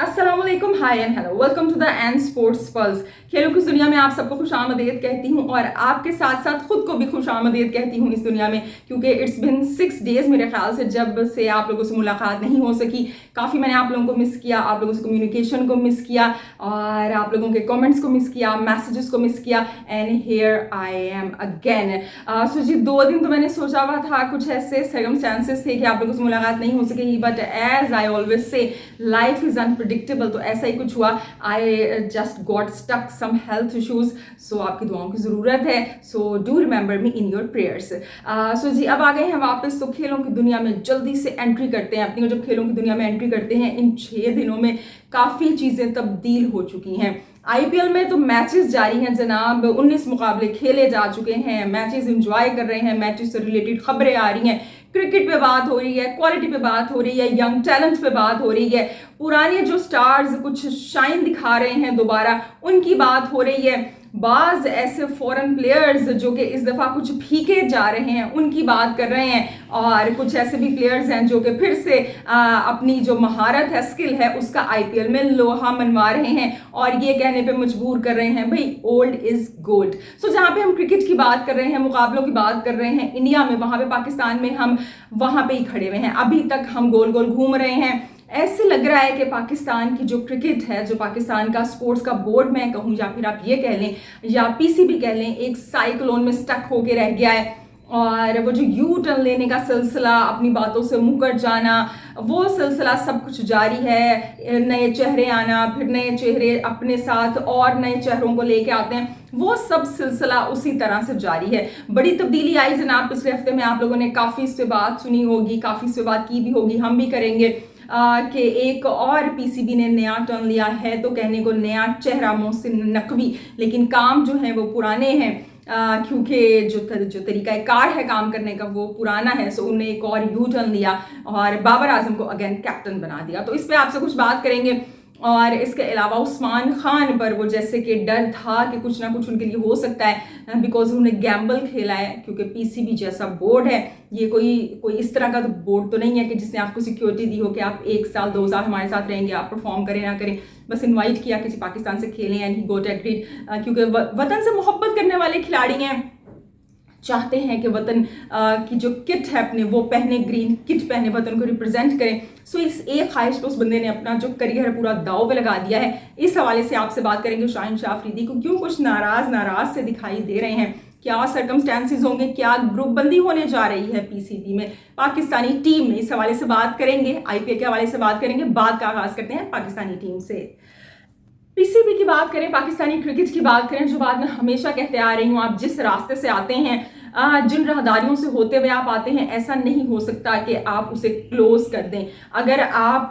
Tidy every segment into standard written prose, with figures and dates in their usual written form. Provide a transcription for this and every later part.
अस्सलामुअलैकुम, hi and hello, welcome to the N sports pulse. खेलों की दुनिया में आप सबको खुशामदीद कहती हूँ और आपके साथ साथ खुद को भी खुशामदीद कहती हूँ इस दुनिया में, क्योंकि इट्स बिन 6 डेज मेरे ख्याल से जब से आप लोगों से मुलाकात नहीं हो सकी। काफ़ी मैंने आप लोगों को मिस किया, आप लोगों से कम्युनिकेशन को मिस किया और आप लोगों के कमेंट्स को मिस किया, मैसेजेस को मिस किया, and here I am again. So जी 2 दिन तो मैंने सोचा हुआ था, कुछ ऐसे सर्कमस्टांसेस थे कि आप लोगों से मुलाकात नहीं हो सकेगी, but as I always say life is unpredictable, तो ऐसा ही कुछ हुआ। I just got stuck some health issues, so आपकी दुआओं की ज़रूरत है, so do remember me in your prayers. So जी अब आ गए हैं वापस, तो खेलों की दुनिया में जल्दी से एंट्री करते हैं अपनी। और जब खेलों की दुनिया में एंट्री करते हैं, इन 6 दिनों में काफ़ी चीज़ें तब्दील हो चुकी हैं। आईपीएल में तो मैचेस जारी हैं जनाब, 19 मुकाबले खेले जा चुके हैं, मैचेस एंजॉय कर रहे हैं, मैचेस से रिलेटेड खबरें आ रही हैं, क्रिकेट पे बात हो रही है, क्वालिटी पे बात हो रही है, यंग टैलेंट पे बात हो रही है, पुराने जो स्टार्स कुछ शाइन दिखा रहे हैं दोबारा, उनकी बात हो रही है। बाज ऐसे फॉरेन प्लेयर्स जो कि इस दफ़ा कुछ फीके जा रहे हैं उनकी बात कर रहे हैं, और कुछ ऐसे भी प्लेयर्स हैं जो कि फिर से अपनी जो महारत है, स्किल है, उसका आईपीएल में लोहा मनवा रहे हैं और ये कहने पे मजबूर कर रहे हैं भाई ओल्ड इज गोल्ड। सो जहाँ पे हम क्रिकेट की बात कर रहे हैं, मुकाबलों की बात कर रहे हैं इंडिया में, वहाँ पे पाकिस्तान में हम वहाँ पे ही खड़े हुए हैं। अभी तक हम गोल गोल घूम रहे हैं। ऐसे लग रहा है कि पाकिस्तान की जो क्रिकेट है, जो पाकिस्तान का स्पोर्ट्स का बोर्ड मैं कहूँ, या फिर आप ये कह लें या पीसीबी कह लें, एक साइक्लोन में स्टक होके रह गया है। और वो जो यू टर्न लेने का सिलसिला, अपनी बातों से मुकर जाना, वो सिलसिला सब कुछ जारी है। नए चेहरे आना, फिर नए चेहरे अपने साथ और नए चेहरों को लेके आते हैं, वो सब सिलसिला उसी तरह से जारी है। बड़ी तब्दीली आई जनाब पिछले हफ्ते में, आप लोगों ने काफ़ी इस पे बात सुनी होगी, काफ़ी इस पे बात की भी होगी, हम भी करेंगे कि एक और पीसीबी ने नया टर्न लिया है, तो कहने को नया चेहरा मोहसिन नकवी, लेकिन काम जो है वो पुराने हैं, क्योंकि जो तरीका कार है काम करने का वो पुराना है। सो उन्होंने एक और यू टर्न लिया और बाबर आजम को अगेन कैप्टन बना दिया। तो इस पर आपसे कुछ बात करेंगे। और इसके अलावा उस्मान खान पर वो जैसे कि डर था कि कुछ ना कुछ उनके लिए हो सकता है, बिकॉज उन्होंने गैम्बल खेला है, क्योंकि पीसीबी जैसा बोर्ड है, ये कोई इस तरह का तो बोर्ड तो नहीं है कि जिसने आपको सिक्योरिटी दी हो कि आप 1 साल 2 साल हमारे साथ रहेंगे, आप परफॉर्म करें ना करें, बस इन्वाइट किया कि पाकिस्तान से खेलें एंड ही गोट एग्रीड, क्योंकि वतन से मोहब्बत करने वाले खिलाड़ी हैं, चाहते हैं कि वतन की जो किट है अपने वो पहने, ग्रीन किट पहने, वतन को रिप्रेजेंट करें। सो इस एक ख्वाहिश पे उस बंदे ने अपना जो करियर है पूरा दाव पे लगा दिया है। इस हवाले से आपसे बात करेंगे। शाहीन शाह अफरीदी को क्यों कुछ नाराज से दिखाई दे रहे हैं, क्या सर्कमस्टेंसेज होंगे, क्या ग्रुप बंदी होने जा रही है पीसीबी में, पाकिस्तानी टीम में, इस हवाले से बात करेंगे। आईपीएल के हवाले से बात करेंगे। बात का आगाज करते हैं पाकिस्तानी टीम से। पीसीबी की बात करें, पाकिस्तानी क्रिकेट की बात करें, जो बात मैं हमेशा कहते आ रही हूँ, आप जिस रास्ते से आते हैं, जिन राहदारियों से होते हुए आप आते हैं, ऐसा नहीं हो सकता कि आप उसे क्लोज कर दें। अगर आप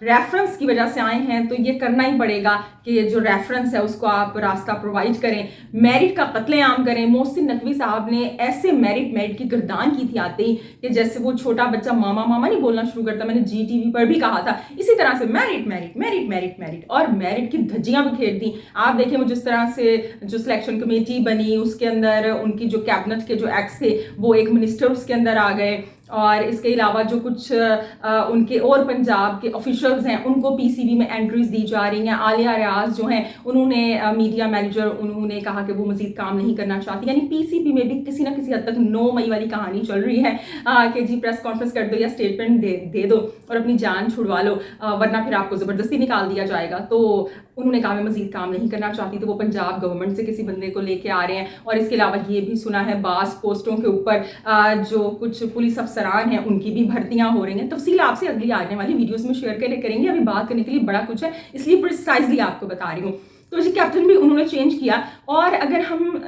रेफरेंस की वजह से आए हैं तो ये करना ही पड़ेगा कि जो रेफरेंस है उसको आप रास्ता प्रोवाइड करें, मेरिट का कत्लेआम करें। मोहसिन नकवी साहब ने ऐसे मेरिट की गर्दान की थी आते ही कि जैसे वो छोटा बच्चा मामा मामा नहीं बोलना शुरू करता। मैंने GTV पर भी कहा था इसी तरह से मेरिट और मेरिट की धज्जियां बिखेर दी। आप देखें वो जिस तरह से जो सिलेक्शन कमेटी बनी, उसके अंदर उनकी जो कैबिनेट के जो एक्स थे वो एक मिनिस्टर उसके अंदर आ गए, और इसके अलावा जो कुछ उनके और पंजाब के ऑफिशियल्स हैं उनको पीसीबी में एंट्रीज दी जा रही हैं। आलिया रियाज जो हैं उन्होंने मीडिया मैनेजर, उन्होंने कहा कि वो मजीद काम नहीं करना चाहती। यानी पीसीबी में भी किसी ना किसी हद तक 9 मई वाली कहानी चल रही है कि जी प्रेस कॉन्फ्रेंस कर दो या स्टेटमेंट दे दो और अपनी जान छुड़वा लो, वरना फिर आपको ज़बरदस्ती निकाल दिया जाएगा। तो उन्होंने कहा मैं मजीद काम नहीं करना चाहती, तो वो पंजाब गवर्नमेंट से किसी बंदे को लेके आ रहे हैं। और इसके अलावा ये भी सुना है बास पोस्टों के ऊपर जो कुछ पुलिस अफसरान हैं उनकी भी भर्तियां हो रही हैं। तफसील आपसे अगली आने वाली वीडियोस में शेयर करेंगे। अभी बात करने के लिए बड़ा कुछ है, इसलिए प्रिसाइजली आपको बता रही हूँ। तो जी कैप्टन भी उन्होंने चेंज किया। और अगर हम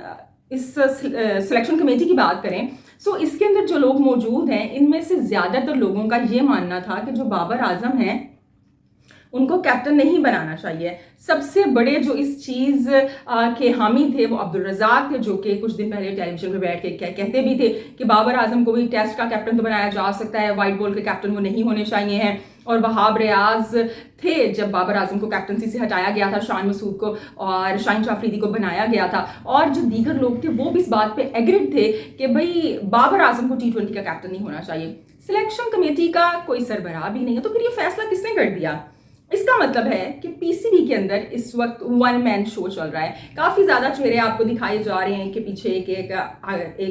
इस सिलेक्शन कमेटी की बात करें, सो इसके अंदर जो लोग मौजूद हैं, इनमें से ज़्यादातर लोगों का ये मानना था कि जो बाबर आजम हैं उनको कैप्टन नहीं बनाना चाहिए। सबसे बड़े जो इस चीज़ के हामी थे वो अब्दुल रज़ाक थे, जो कि कुछ दिन पहले टेलीविजन पर बैठ के कहते भी थे कि बाबर आजम को भी टेस्ट का कैप्टन तो बनाया जा सकता है, वाइट बॉल के कैप्टन वो नहीं होने चाहिए हैं। और वहाब रियाज थे जब बाबर आजम को कैप्टनसी से हटाया गया था, शान मसूद को और शाहीन शाह अफरीदी को बनाया गया था। और जो दीगर लोग थे वो भी इस बात पे एग्रीड थे कि भाई बाबर आजम को T20 का कैप्टन नहीं होना चाहिए। सिलेक्शन कमेटी का कोई सरबराह भी नहीं है, तो फिर ये फैसला किसने कर दिया? इसका मतलब है कि पीसीबी के अंदर इस वक्त वन मैन शो चल रहा है। काफ़ी ज़्यादा चेहरे आपको दिखाए जा रहे हैं कि पीछे एक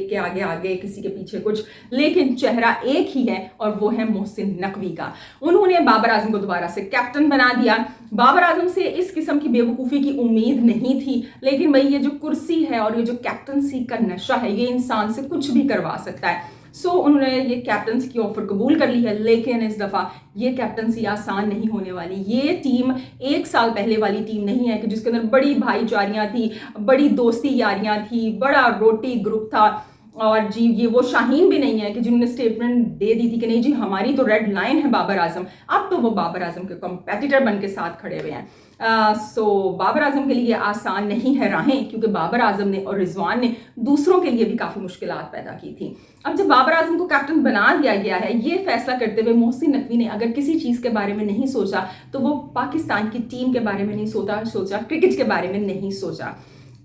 के आगे आगे, किसी के पीछे कुछ, लेकिन चेहरा एक ही है और वो है मोहसिन नकवी का। उन्होंने बाबर आजम को दोबारा से कैप्टन बना दिया। बाबर आजम से इस किस्म की बेवकूफ़ी की उम्मीद नहीं थी, लेकिन भाई ये जो कुर्सी है और ये जो कैप्टनसी का नशा है, ये इंसान से कुछ भी करवा सकता है। उन्होंने ये कैप्टनसी की ऑफर कबूल कर ली है, लेकिन इस दफ़ा ये कैप्टनसी आसान नहीं होने वाली। ये टीम एक साल पहले वाली टीम नहीं है कि जिसके अंदर बड़ी भाईचारियाँ थी, बड़ी दोस्ती यारियाँ थी, बड़ा रोटी ग्रुप था। और जी ये वो शाहीन भी नहीं है कि जिन्होंने स्टेटमेंट दे दी थी कि नहीं जी हमारी तो रेड लाइन है बाबर आजम। अब तो वो बाबर आजम के कॉम्पिटिटर बन के साथ खड़े हुए हैं। बाबर आजम के लिए आसान नहीं है राहें, क्योंकि बाबर आजम ने और रिजवान ने दूसरों के लिए भी काफ़ी मुश्किलात पैदा की थी। अब जब बाबर आजम को कैप्टन बना दिया गया है, ये फैसला करते हुए मोहसिन नकवी ने अगर किसी चीज़ के बारे में नहीं सोचा तो वो पाकिस्तान की टीम के बारे में नहीं सोचा, क्रिकेट के बारे में नहीं सोचा।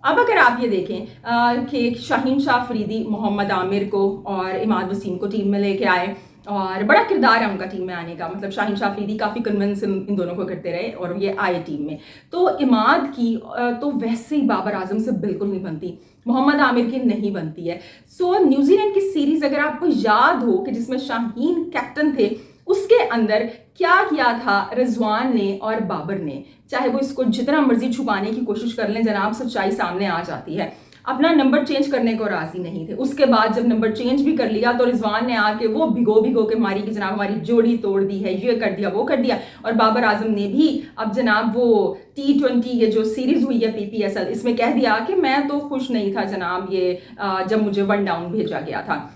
अब अगर आप ये देखें कि शाहीन शाह अफरीदी मोहम्मद आमिर को और इमाद वसीम को टीम में लेके आए और बड़ा किरदार है उनका टीम में आने का, मतलब शाहीन शाह अफरीदी काफ़ी कन्विंस इन दोनों को करते रहे और ये आए टीम में। तो इमाद की तो वैसे ही बाबर आजम से बिल्कुल नहीं बनती, मोहम्मद आमिर की नहीं बनती है। न्यूजीलैंड की सीरीज अगर आपको याद हो कि जिसमें शाहीन कैप्टन थे, उसके अंदर क्या किया था रिजवान ने और बाबर ने, चाहे वो इसको जितना मर्जी छुपाने की कोशिश कर लें, जनाब सच्चाई सामने आ जाती है। अपना नंबर चेंज करने को राजी नहीं थे। उसके बाद जब नंबर चेंज भी कर लिया तो रिजवान ने आके वो भिगो के मारी कि जनाब हमारी जोड़ी तोड़ दी है, ये कर दिया वो कर दिया। और बाबर आजम ने भी अब जनाब वो T20 ये जो सीरीज हुई है PPSL, इसमें कह दिया कि मैं तो खुश नहीं था जनाब ये जब मुझे 1 डाउन भेजा गया था।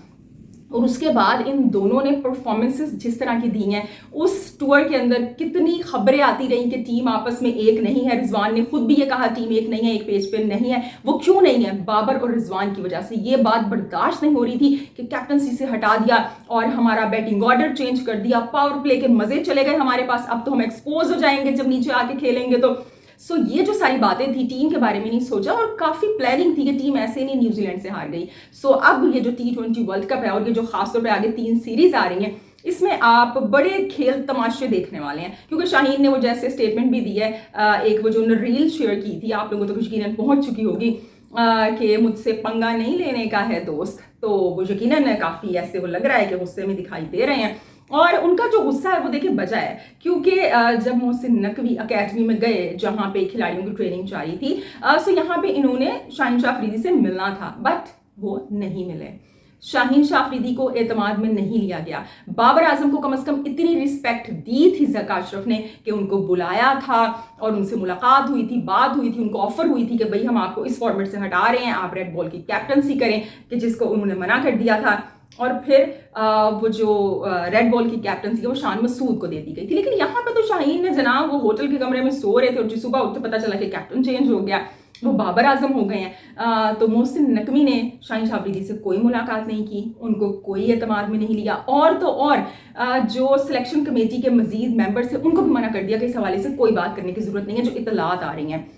और उसके बाद इन दोनों ने परफॉर्मेंसेस जिस तरह की दी हैं, उस टूर के अंदर कितनी खबरें आती रही कि टीम आपस में एक नहीं है। रिजवान ने खुद भी ये कहा टीम एक नहीं है, एक पेज पे नहीं है। वो क्यों नहीं है? बाबर और रिजवान की वजह से। ये बात बर्दाश्त नहीं हो रही थी कि कैप्टनसी से हटा दिया और हमारा बैटिंग ऑर्डर चेंज कर दिया, पावर प्ले के मजे चले गए हमारे पास, अब तो हम एक्सपोज हो जाएंगे जब नीचे आके खेलेंगे तो। ये जो सारी बातें थी, टीम के बारे में नहीं सोचा और काफ़ी प्लानिंग थी कि टीम ऐसे नहीं न्यूजीलैंड से हार गई। अब ये जो T20 वर्ल्ड कप है और ये जो खासतौर पे आगे 3 सीरीज आ रही हैं, इसमें आप बड़े खेल तमाशे देखने वाले हैं। क्योंकि शाहीन ने वो जैसे स्टेटमेंट भी दी है, एक वो जो रील शेयर की थी, आप लोगों तो यकीनन पहुंच चुकी होगी कि मुझसे पंगा नहीं लेने का है दोस्त, तो वो यकीनन काफ़ी ऐसे वो लग रहा है कि गुस्से में दिखाई दे रहे हैं। और उनका जो गुस्सा है वो देखिए बजा है, क्योंकि जब मोहसिन नकवी अकेडमी में गए जहाँ पे खिलाड़ियों की ट्रेनिंग जारी थी, यहाँ पे इन्होंने शाहीन शाह अफरीदी से मिलना था, बट वो नहीं मिले। शाहीन शाह अफरीदी को एतमाद में नहीं लिया गया। बाबर आजम को कम से कम इतनी रिस्पेक्ट दी थी ज़का अशरफ ने कि उनको बुलाया था और उनसे मुलाकात हुई थी, बात हुई थी, उनको ऑफर हुई थी कि भाई हम आपको इस फॉर्मेट से हटा रहे हैं, आप रेड बॉल की कैप्टनसी करें, कि जिसको उन्होंने मना कर दिया था। और फिर वो जो रेड बॉल की कैप्टनसी है वो शान मसूद को दे दी गई थी। लेकिन यहाँ पे तो शाहीन ने जनाब वो होटल के कमरे में सो रहे थे और जिस सुबह उठते पता चला कि कैप्टन चेंज हो गया, वो बाबर आजम हो गए हैं। तो मोहसिन नकवी ने शाहीन शाह अफरीदी से कोई मुलाकात नहीं की, उनको कोई एतमाद में नहीं लिया, और तो और जो सिलेक्शन कमेटी के मजीद मेंबर्स थे उनको भी मना कर दिया कि इस हवाले से कोई बात करने की जरूरत नहीं है जो इतलात आ रही हैं।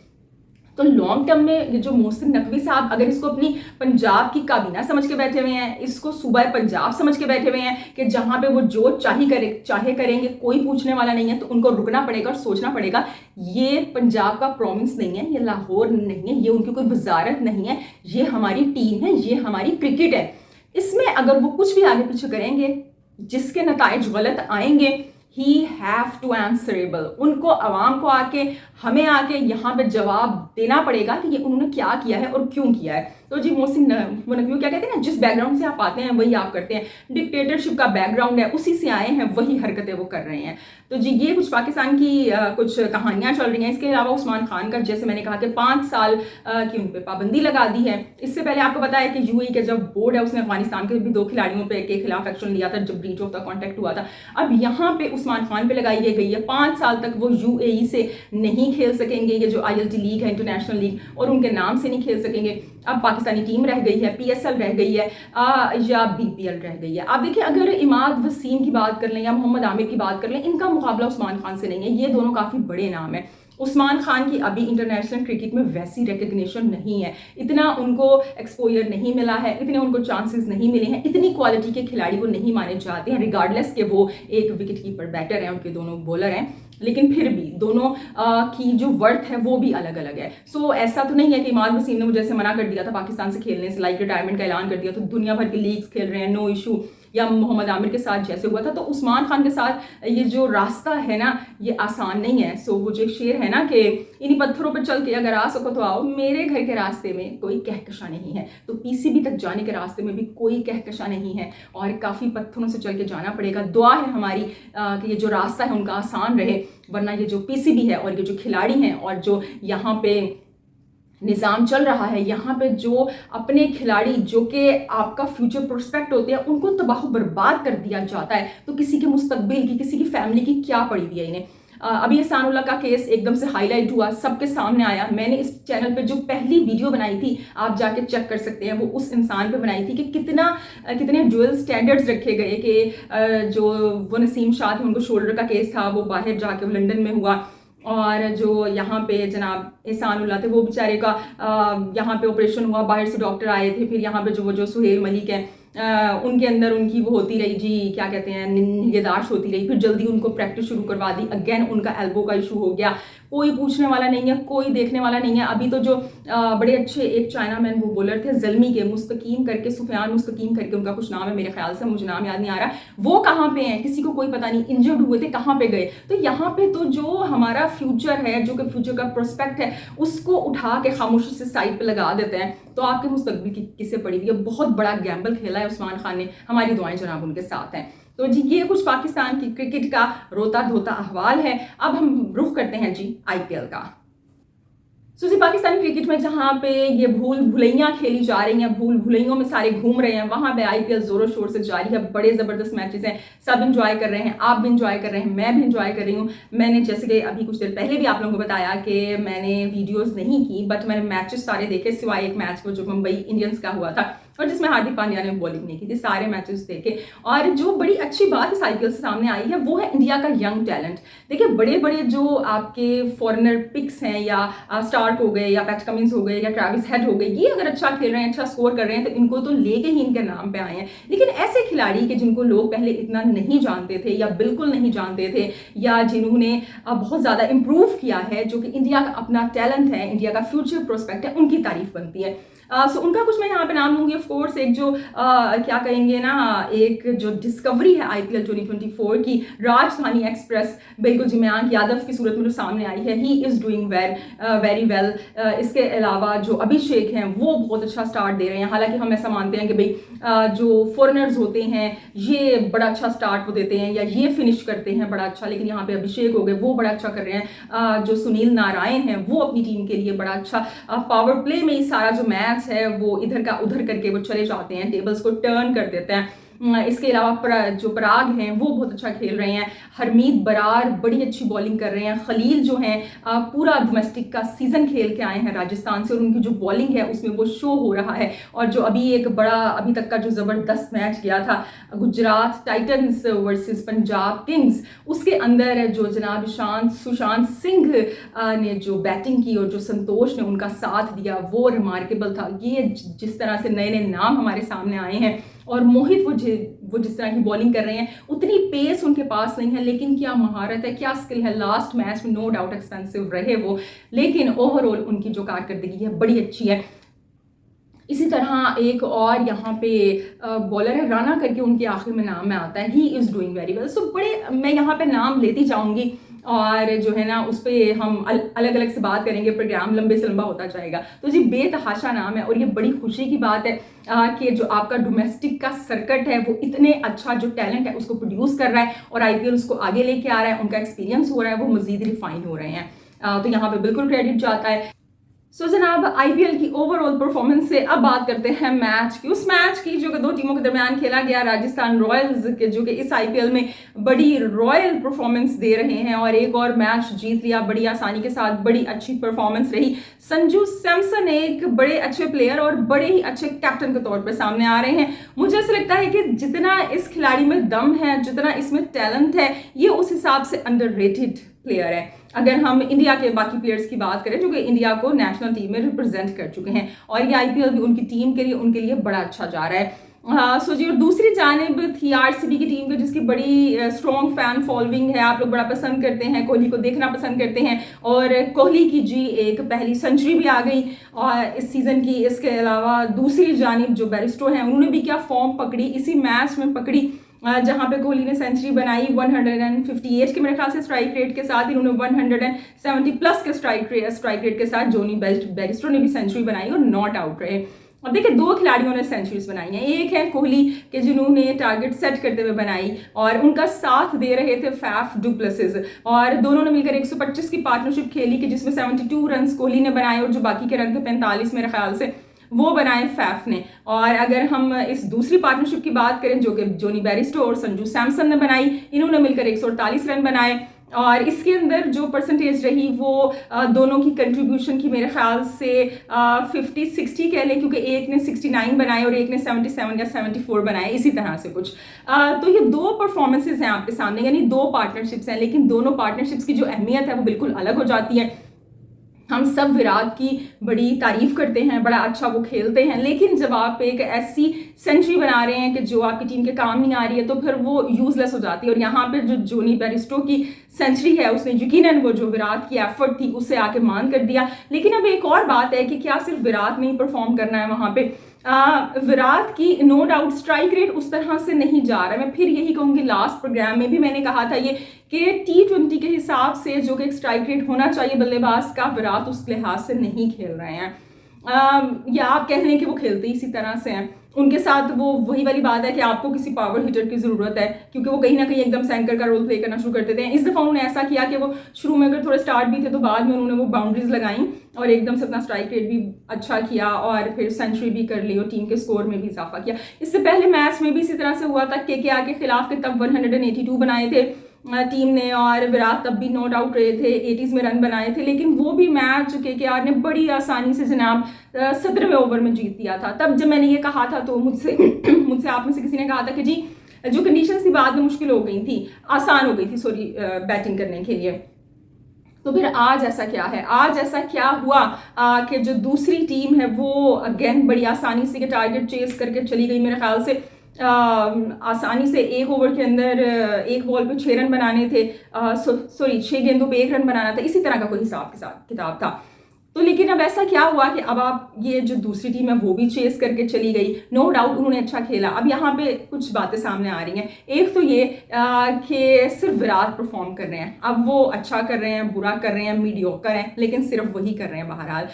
तो लॉन्ग टर्म में ये जो मोहसिन नकवी साहब अगर इसको अपनी पंजाब की काबीना समझ के बैठे हुए हैं, इसको सूबा पंजाब समझ के बैठे हुए हैं कि जहाँ पे वो जो चाहे करेंगे, कोई पूछने वाला नहीं है, तो उनको रुकना पड़ेगा और सोचना पड़ेगा ये पंजाब का प्रोविंस नहीं है, ये लाहौर नहीं है, ये उनकी कोई वजारत नहीं है, ये हमारी टीम है, ये हमारी क्रिकेट है। इसमें अगर वो कुछ भी आगे पीछे करेंगे जिसके नताइज गलत आएंगे, ही हैव टू आंसरेबल। उनको आवाम को आके हमें आके यहाँ पे जवाब देना पड़ेगा कि ये उन्होंने क्या किया है और क्यों किया है। तो जी मोहसिन नकवी क्या कहते हैं ना, जिस बैकग्राउंड से आप आते हैं वही आप करते हैं, डिक्टेटरशिप का बैकग्राउंड है, उसी से आए हैं, वही हरकतें वो कर रहे हैं। तो जी ये कुछ पाकिस्तान की कुछ कहानियां चल रही हैं। इसके अलावा उस्मान खान का, जैसे मैंने कहा कि 5 साल की उन पर पाबंदी लगा दी है। इससे पहले आपको पता है कि UAE के जब बोर्ड है उसने अफगानिस्तान के भी 2 खिलाड़ियों के खिलाफ एक्शन लिया था जब ब्रीच ऑफ द कॉन्ट्रैक्ट हुआ था। अब यहाँ पे उस्मान खान पे लगाई गई है 5 साल तक वो UAE से नहीं खेल सकेंगे, ये जो ILT लीग है, इंटरनेशनल लीग, और उनके नाम से नहीं खेल सकेंगे। अब पाकिस्तानी टीम रह गई है, PSL रह गई है या BPL रह गई है। आप देखिए अगर इमाद वसीम की बात कर लें या मोहम्मद आमिर की बात कर लें, इनका मुकाबला उस्मान खान से नहीं है। ये दोनों काफ़ी बड़े नाम हैं। उस्मान खान की अभी इंटरनेशनल क्रिकेट में वैसी रिकग्निशन नहीं है, इतना उनको एक्सपोजर नहीं मिला है, इतने उनको चांसेस नहीं मिले हैं, इतनी क्वालिटी के खिलाड़ी वो नहीं माने जाते हैं, रिगार्डलेस के वो एक विकेट कीपर बैटर हैं, उनके दोनों बॉलर हैं। लेकिन फिर भी दोनों की जो वर्थ है वो भी अलग अलग है। सो ऐसा तो नहीं है कि इमाद वसीम ने मुझे ऐसे मना कर दिया था पाकिस्तान से खेलने से, लाइक रिटायरमेंट का ऐलान कर दिया तो दुनिया भर की लीग्स खेल रहे हैं, नो इशू, या मोहम्मद आमिर के साथ जैसे हुआ था। तो उस्मान खान के साथ ये जो रास्ता है ना ये आसान नहीं है। सो वो जो शेर है ना कि इन्हीं पत्थरों पर चल के अगर आ सको तो आओ, मेरे घर के रास्ते में कोई कहकशा नहीं है, तो पीसीबी तक जाने के रास्ते में भी कोई कहकशा नहीं है और काफ़ी पत्थरों से चल के जाना पड़ेगा। दुआ है हमारी कि ये जो रास्ता है उनका आसान रहे, वरना ये जो पीसीबी है और ये जो खिलाड़ी हैं और जो यहाँ पे निज़ाम चल रहा है, यहाँ पे जो अपने खिलाड़ी जो कि आपका फ्यूचर प्रोस्पेक्ट होते हैं उनको तबाह बर्बाद कर दिया जाता है, तो किसी के मुस्तकबिल की, किसी की फैमिली की क्या पड़ी हुई है इन्हें। अभी एहसानुल्लाह का केस एकदम से हाईलाइट हुआ, सबके सामने आया। मैंने इस चैनल पे जो पहली वीडियो बनाई थी आप जाके चेक कर सकते हैं, वो उस इंसान पे बनाई थी कि कितने ड्यूअल स्टैंडर्ड्स रखे गए कि जो वो नसीम शाह थे उनको शोल्डर का केस था, वो बाहर जाके लंदन में हुआ, और जो यहाँ पे जनाब एहसानुल्लाह थे वो बेचारे का यहाँ पे ऑपरेशन हुआ, बाहर से डॉक्टर आए थे, फिर यहाँ पे जो सुहेल मलिक है उनके अंदर उनकी वो होती रही जी, क्या कहते हैं, निगहदाश्त होती रही, फिर जल्दी उनको प्रैक्टिस शुरू करवा दी, अगेन उनका एल्बो का इशू हो गया, कोई पूछने वाला नहीं है, कोई देखने वाला नहीं है। अभी तो जो बड़े अच्छे एक चाइना मैन वो बॉलर थे जल्मी के, मुस्तकीम करके, सुफियान मुस्तकीम करके उनका कुछ नाम है मेरे ख्याल से, मुझे नाम याद नहीं आ रहा, वो कहाँ पे हैं किसी को कोई पता नहीं, इंजर्ड हुए थे, कहाँ पे गए। तो यहाँ पे तो जो हमारा फ्यूचर है, जो कि फ्यूचर का प्रोस्पेक्ट है, उसको उठा के खामोशी से साइड पे लगा देते हैं, तो आपके मुस्तकबिल की किसे पड़ी हुई है। बहुत बड़ा गैम्बल खेला है उस्मान खान ने, हमारी दुआएं जनाब उनके साथ हैं। तो जी ये कुछ पाकिस्तान की क्रिकेट का रोता धोता अहवाल है। अब हम रुख करते हैं जी आईपीएल का। सो जी पाकिस्तानी क्रिकेट में जहाँ पे ये भूल भुलैया खेली जा रही हैं, भूल भुलैयों में सारे घूम रहे हैं, वहाँ पे आईपीएल जोरों शोर से जारी है, बड़े ज़बरदस्त मैचेस हैं, सब इंजॉय कर रहे हैं, आप भी इंजॉय कर रहे हैं, मैं भी इंजॉय कर रही हूँ। मैंने जैसे कि अभी कुछ देर पहले भी आप लोगों को बताया कि मैंने वीडियोज़ नहीं की, बट मैंने मैचेस सारे देखे, सिवाय एक मैच को जो मुंबई इंडियंस का हुआ था और जिसमें हार्दिक पांड्या ने बॉलिंग नहीं की थी, सारे मैचेस देखे। और जो बड़ी अच्छी बात इस आईपीएल से सामने आई है वो है इंडिया का यंग टैलेंट। देखिए बड़े बड़े जो आपके फॉरेनर पिक्स हैं, या स्टार्क हो गए, या पैट कमिंस हो गए, या ट्रैविस हेड हो गए, ये अगर अच्छा खेल रहे हैं, अच्छा स्कोर कर रहे हैं, तो इनको तो लेके ही इनके नाम पे आए हैं। लेकिन ऐसे खिलाड़ी के जिनको लोग पहले इतना नहीं जानते थे या बिल्कुल नहीं जानते थे, या जिन्होंने बहुत ज़्यादा इम्प्रूव किया है, जो कि इंडिया का अपना टैलेंट है, इंडिया का फ्यूचर प्रोस्पेक्ट है, उनकी तारीफ बनती है। सो उनका कुछ मैं यहाँ पे नाम लूँगी। ऑफ कोर्स एक जो क्या कहेंगे ना, एक जो डिस्कवरी है आईपीएल 2024 की, राजधानी एक्सप्रेस, बिल्कुल जी मयांक यादव की सूरत में जो सामने आई है, he is doing very well. इसके अलावा जो अभिषेक हैं वो बहुत अच्छा स्टार्ट दे रहे हैं। हालांकि हम ऐसा मानते हैं कि भाई जो फॉरेनर्स होते हैं ये बड़ा अच्छा स्टार्ट वो देते हैं या ये फिनिश करते हैं बड़ा अच्छा, लेकिन यहाँ पे अभिषेक हो गए वो बड़ा अच्छा कर रहे हैं। जो सुनील नारायण हैं वो अपनी टीम के लिए बड़ा अच्छा पावर प्ले में ही सारा जो मैच है वो इधर का उधर करके वो चले जाते हैं, टेबल्स को टर्न कर देते हैं। इसके अलावा जो पराग हैं वो बहुत अच्छा खेल रहे हैं, हरमीत बरार बड़ी अच्छी बॉलिंग कर रहे हैं, खलील जो हैं पूरा डोमेस्टिक का सीजन खेल के आए हैं राजस्थान से और उनकी जो बॉलिंग है उसमें वो शो हो रहा है। और जो अभी तक का जो ज़बरदस्त मैच गया था Gujarat Titans versus Punjab Kings, उसके अंदर जो जनाब सुशांत सिंह ने जो बैटिंग की और जो संतोष ने उनका साथ दिया वो रिमार्केबल था। ये जिस तरह से नए नए नाम हमारे सामने आए हैं और मोहित वो जिस तरह की बॉलिंग कर रहे हैं, उतनी पेस उनके पास नहीं है, लेकिन क्या महारत है, क्या स्किल है। लास्ट मैच में नो डाउट एक्सपेंसिव रहे वो, लेकिन ओवरऑल उनकी जो कारकर्दगी है बड़ी अच्छी है। इसी तरह एक और यहाँ पे बॉलर है राना करके, उनके आखिर में नाम में आता है, he is doing very well. So बड़े मैं यहाँ पे नाम लेती जाऊँगी और जो है ना उस पर हम अलग अलग से बात करेंगे, प्रोग्राम लंबे से लंबा होता जाएगा। तो जी बेतहाशा नाम है और ये बड़ी खुशी की बात है कि जो आपका डोमेस्टिक का सर्किट है वो इतने अच्छा जो टैलेंट है उसको प्रोड्यूस कर रहा है और आईपीएल उसको आगे लेके आ रहा है, उनका एक्सपीरियंस हो रहा है, वो मजीद रिफाइन हो रहे हैं। तो यहाँ पे बिल्कुल क्रेडिट जाता है। सो जनाब आईपीएल की ओवरऑल परफॉर्मेंस से अब बात करते हैं मैच की, उस मैच की जो कि दो टीमों के दरमियान खेला गया, राजस्थान रॉयल्स के जो कि इस आईपीएल में बड़ी रॉयल परफॉर्मेंस दे रहे हैं और एक और मैच जीत लिया बड़ी आसानी के साथ, बड़ी अच्छी परफॉर्मेंस रही। संजू सैमसन एक बड़े अच्छे प्लेयर और बड़े ही अच्छे कैप्टन के तौर पर सामने आ रहे हैं। मुझे ऐसा लगता है कि जितना इस खिलाड़ी में दम है, जितना इसमें टैलेंट है, ये उस हिसाब से अंडररेटेड प्लेयर है। अगर हम इंडिया के बाकी प्लेयर्स की बात करें जो कि इंडिया को नेशनल टीम में रिप्रेजेंट कर चुके हैं और ये आईपीएल भी उनकी टीम के लिए उनके लिए बड़ा अच्छा जा रहा है। सो जी, और दूसरी जानिब थी आरसीबी की टीम की, जिसकी बड़ी स्ट्रॉन्ग फैन फॉलोइंग है। आप लोग बड़ा पसंद करते हैं, कोहली को देखना पसंद करते हैं, और कोहली की जी एक पहली सेंचुरी भी आ गई और इस सीज़न की। इसके अलावा दूसरी जानिब जो बैरिस्टो हैं, उन्होंने भी क्या फॉर्म पकड़ी, इसी मैच में पकड़ी जहां पे कोहली ने सेंचुरी बनाई 158 के मेरे ख्याल से स्ट्राइक रेट के साथ। इन्होंने 170 प्लस के स्ट्राइक रेट के साथ जोनी बैरिस्टो ने भी सेंचुरी बनाई और नॉट आउट रहे। अब देखिए, दो खिलाड़ियों ने सेंचुरीज बनाई हैं। एक है कोहली के, जिन्होंने टारगेट सेट करते हुए बनाई, और उनका साथ दे रहे थे फैफ डु प्लेसिस, और दोनों ने मिलकर 125 की पार्टनरशिप खेली कि जिसमें 72 रन कोहली ने बनाए और जो बाकी के रन थे 45 मेरे ख्याल से वो बनाए फैफ ने। और अगर हम इस दूसरी पार्टनरशिप की बात करें जो कि जोनी बैरिस्टो और संजू सैमसन ने बनाई, इन्होंने मिलकर 148 रन बनाए। और इसके अंदर जो परसेंटेज रही वो दोनों की कंट्रीब्यूशन की मेरे ख्याल से 50-60 कह लें, क्योंकि एक ने 69 बनाए और एक ने 77 या 74 बनाए, इसी तरह से कुछ। तो ये दो परफॉर्मेंसेज हैं आपके सामने, यानी दो पार्टनरशिप्स हैं, लेकिन दोनों पार्टनरशिप्स की जो अहमियत है वो बिल्कुल अलग हो जाती है। हम सब विराट की बड़ी तारीफ करते हैं, बड़ा अच्छा वो खेलते हैं, लेकिन जब आप एक ऐसी सेंचुरी बना रहे हैं कि जो आपकी टीम के काम नहीं आ रही है, तो फिर वो यूजलेस हो जाती है। और यहाँ पे जो जोनी बैरिस्टो की सेंचुरी है, उसने यकीनन वो जो विराट की एफर्ट थी उसे आके मान कर दिया। लेकिन अब एक और बात है कि क्या सिर्फ विराट नहीं परफॉर्म करना है वहां पे। विराट की नो डाउट स्ट्राइक रेट उस तरह से नहीं जा रहा है। मैं फिर यही कहूंगी, लास्ट प्रोग्राम में भी मैंने कहा था ये कि T20 के हिसाब से जो कि स्ट्राइक रेट होना चाहिए बल्लेबाज का, विराट उस लिहाज से नहीं खेल रहे हैं। या आप कह लें कि वो खेलते ही इसी तरह से हैं। उनके साथ वो वही वाली बात है कि आपको किसी पावर हिटर की ज़रूरत है, क्योंकि वो कहीं ना कहीं एकदम सैंकर का रोल प्ले करना शुरू कर देते हैं। इस दफ़ा उन्होंने ऐसा किया कि वो शुरू में अगर थोड़े स्टार्ट भी थे तो बाद में उन्होंने वो बाउंड्रीज लगाई और एकदम से अपना स्ट्राइक रेट भी अच्छा किया और फिर सेंचुरी भी कर ली और टीम के स्कोर में भी इजाफा किया। इससे पहले मैच में भी इसी तरह से हुआ था, KKR के खिलाफ के तब 182 बनाए थे टीम ने, और विराट तब भी नो डाउट रहे थे, 80s में रन बनाए थे, लेकिन वो भी मैच KKR ने बड़ी आसानी से जनाब 17वें ओवर में जीत दिया था। तब जब मैंने ये कहा था तो मुझसे आप में से किसी ने कहा था कि जी जो कंडीशंस थी बाद में मुश्किल हो गई थी, आसान हो गई थी बैटिंग करने के लिए। तो फिर आज ऐसा क्या है, आज ऐसा क्या हुआ कि जो दूसरी टीम है वो अगेन बड़ी आसानी से टारगेट चेस करके चली गई। मेरे ख्याल से आसानी से एक ओवर के अंदर एक बॉल पे 6 रन बनाने थे, 6 गेंदों पे 1 रन बनाना था, इसी तरह का कोई हिसाब किताब था। तो लेकिन अब ऐसा क्या हुआ कि अब आप ये जो दूसरी टीम है वो भी चेस करके चली गई। नो डाउट उन्होंने अच्छा खेला। अब यहाँ पे कुछ बातें सामने आ रही हैं। एक तो ये कि सिर्फ विराट परफॉर्म कर रहे हैं। अब वो अच्छा कर रहे हैं, बुरा कर रहे हैं, मीडियोकर हैं, लेकिन सिर्फ वही कर रहे हैं। बहरहाल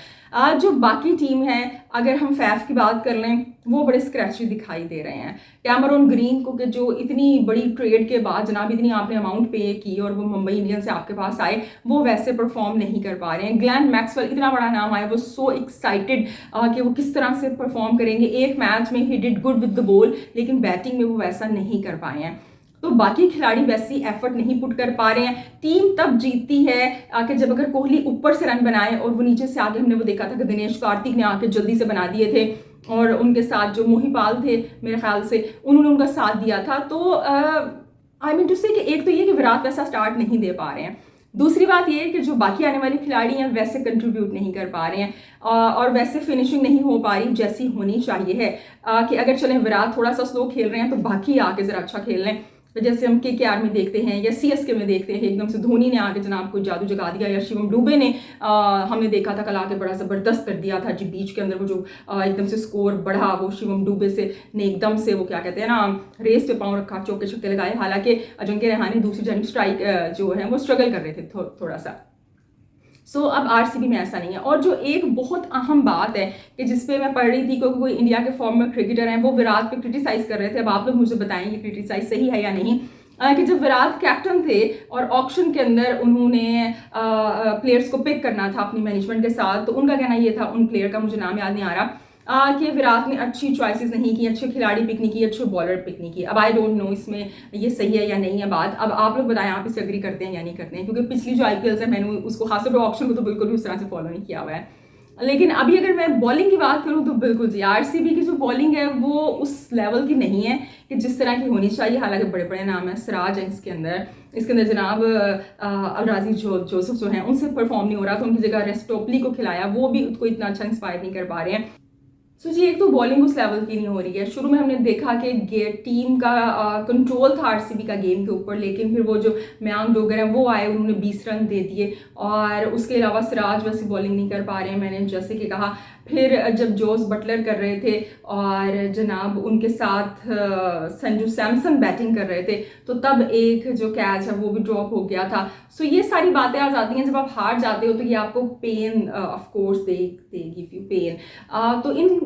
जो बाकी टीम है, अगर हम फैफ की बात कर लें, वो बड़े स्क्रैची दिखाई दे रहे हैं। कैमरन ग्रीन को कि जो इतनी बड़ी ट्रेड के बाद जनाब इतनी आपने अमाउंट पे की और वो मुंबई इंडियंस से आपके पास आए, वो वैसे परफॉर्म नहीं कर पा रहे हैं। ग्लेन मैक्सवेल इतना बड़ा नाम आया, वो सो एक्साइटेड कि वो किस तरह से परफॉर्म करेंगे। एक मैच में he did good with the ball, लेकिन बैटिंग में वो वैसा नहीं कर पाए हैं। तो बाकी खिलाड़ी वैसी एफर्ट नहीं पुट कर पा रहे हैं। टीम तब जीतती है कि जब अगर कोहली ऊपर से रन बनाए, और वो नीचे से आगे हमने वो देखा था कि दिनेश कार्तिक ने आके जल्दी से बना दिए थे, और उनके साथ जो मोहीपाल थे मेरे ख्याल से, उन्होंने उनका साथ दिया था। तो आई मीन टू से कि एक तो ये कि विराट वैसा स्टार्ट नहीं दे पा रहे हैं। दूसरी बात ये है कि जो बाकी आने वाले खिलाड़ी हैं वैसे कंट्रीब्यूट नहीं कर पा रहे हैं, और वैसे फिनिशिंग नहीं हो पा रही जैसी होनी चाहिए है। कि अगर चलें विराट थोड़ा सा स्लो खेल रहे हैं तो बाकी आके ज़रा अच्छा खेल लें। जैसे हम KKR में देखते हैं या CSK में देखते हैं, एकदम से धोनी ने आके जनाब कोई जादू जगा दिया, या शिवम डुबे ने हमने देखा था कल आके बड़ा ज़बरदस्त कर दिया था जी बीच के अंदर। वो जो एकदम से स्कोर बढ़ा, वो शिवम डुबे से ने एकदम से वो क्या कहते हैं ना, रेस पे पाँव रखा, चौके छक्के लगाए। हालांकि अजिंक्य रहाणे दूसरी जानिब स्ट्राइक जो है वो स्ट्रगल कर रहे थे थोड़ा सा। सो अब RCB में ऐसा नहीं है। और जो एक बहुत अहम बात है कि जिसपे मैं पढ़ रही थी, क्योंकि कोई इंडिया के फॉर्मर क्रिकेटर हैं वो विराट पे क्रिटिसाइज कर रहे थे। अब आप लोग मुझे बताएं ये क्रिटिसाइज सही है या नहीं। कि जब विराट कैप्टन थे और ऑक्शन के अंदर उन्होंने प्लेयर्स को पिक करना था अपनी मैनेजमेंट के साथ, तो उनका कहना ये था, उन प्लेयर का मुझे नाम याद नहीं आ रहा, कि विराट ने अच्छी चॉइसेस नहीं की, अच्छे खिलाड़ी पिक नहीं की, अच्छे बॉलर पिक नहीं की। अब आई डोंट नो इसमें ये सही है या नहीं है बात। अब आप लोग बताएं आप इसे एग्री करते हैं या नहीं करते हैं, क्योंकि पिछली जो IPL है मैंने उसको खासतौर पर ऑप्शन को तो बिल्कुल भी उस तरह से फॉलो नहीं किया हुआ है। लेकिन अभी अगर मैं बॉलिंग की बात करूं तो बिल्कुल जी RCB की जो बॉलिंग है वो उस लेवल की नहीं है कि जिस तरह की होनी चाहिए। हालांकि बड़े बड़े नाम हैं, सिराज है इसके अंदर जनाब अलराजी जोसेफ जो हैं उनसे परफॉर्म नहीं हो रहा, तो उनकी जगह रेस्टोपली को खिलाया, वो भी उसको इतना अच्छा इंस्पायर नहीं कर पा रहे हैं। सो जी, एक तो बॉलिंग उस लेवल की नहीं हो रही है। शुरू में हमने देखा कि टीम का कंट्रोल था आरसीबी का गेम के ऊपर, लेकिन फिर वो जो मयांक डोगर हैं वो आए, उन्होंने 20 रन दे दिए और उसके अलावा सिराज वैसे बॉलिंग नहीं कर पा रहे हैं, मैंने जैसे कि कहा। फिर जब जोस बटलर कर रहे थे और जनाब उनके साथ संजू सैमसन बैटिंग कर रहे थे, तो तब एक जो कैच है वो भी ड्रॉप हो गया था। सो ये सारी बातें आ जाती हैं। जब आप हार जाते हो तो ये आपको pain of course they give you pain. तो इन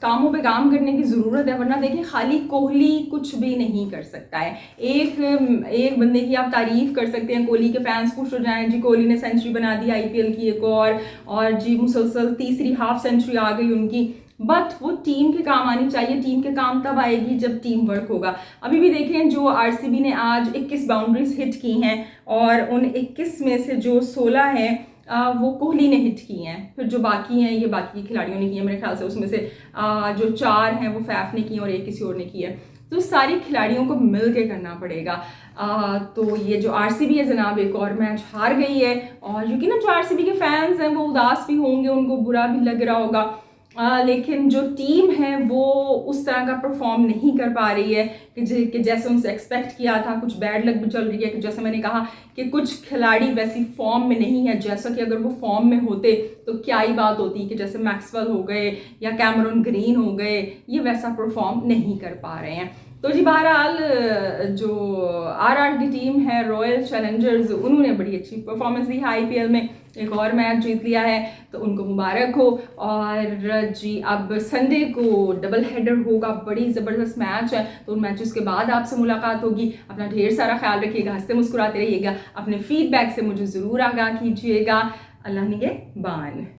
कामों पे काम करने की ज़रूरत है, वरना देखिए खाली कोहली कुछ भी नहीं कर सकता है। एक बंदे की आप तारीफ़ कर सकते हैं, कोहली के फैंस खुश हो जाएं जी कोहली ने सेंचुरी बना दी आईपीएल की एक और जी मुसलसल तीसरी हाफ सेंचुरी आ गई उनकी। बट वो टीम के काम आनी चाहिए। टीम के काम तब आएगी जब टीम वर्क होगा। अभी भी देखें, जो आरसीबी ने आज 21 बाउंड्रीज हिट की हैं और उन 21 में से जो 16 हैं वो कोहली ने हिट की हैं। फिर जो बाकी हैं ये बाकी खिलाड़ियों ने की है मेरे ख्याल से। उसमें से जो 4 हैं वो फैफ ने की और एक किसी और ने की है। तो सारे खिलाड़ियों को मिल के करना पड़ेगा। तो ये जो आरसीबी है जनाब, एक और मैच हार गई है और यकीनन जो आरसीबी के फैंस हैं वो उदास भी होंगे, उनको बुरा भी लग रहा होगा। लेकिन जो टीम है वो उस तरह का परफॉर्म नहीं कर पा रही है कि जैसे उनसे एक्सपेक्ट किया था। कुछ बैड लक भी चल रही है कि जैसे मैंने कहा कि कुछ खिलाड़ी वैसी फॉर्म में नहीं है, जैसा कि अगर वो फॉर्म में होते तो क्या ही बात होती, कि जैसे मैक्सवेल हो गए या कैमरन ग्रीन हो गए, ये वैसा परफॉर्म नहीं कर पा रहे हैं। तो जी बहरहाल जो आरआर की टीम है रॉयल चैलेंजर्स, उन्होंने बड़ी अच्छी परफॉर्मेंस दी है आईपीएल में, एक और मैच जीत लिया है, तो उनको मुबारक हो। और जी अब संडे को डबल हेडर होगा, बड़ी ज़बरदस्त मैच है, तो उन मैचेस के बाद आपसे मुलाकात होगी। अपना ढेर सारा ख्याल रखिएगा, हंसते मुस्कुराते रहिएगा, अपने फीडबैक से मुझे ज़रूर आगाह कीजिएगा। अल्लाह निगहबान।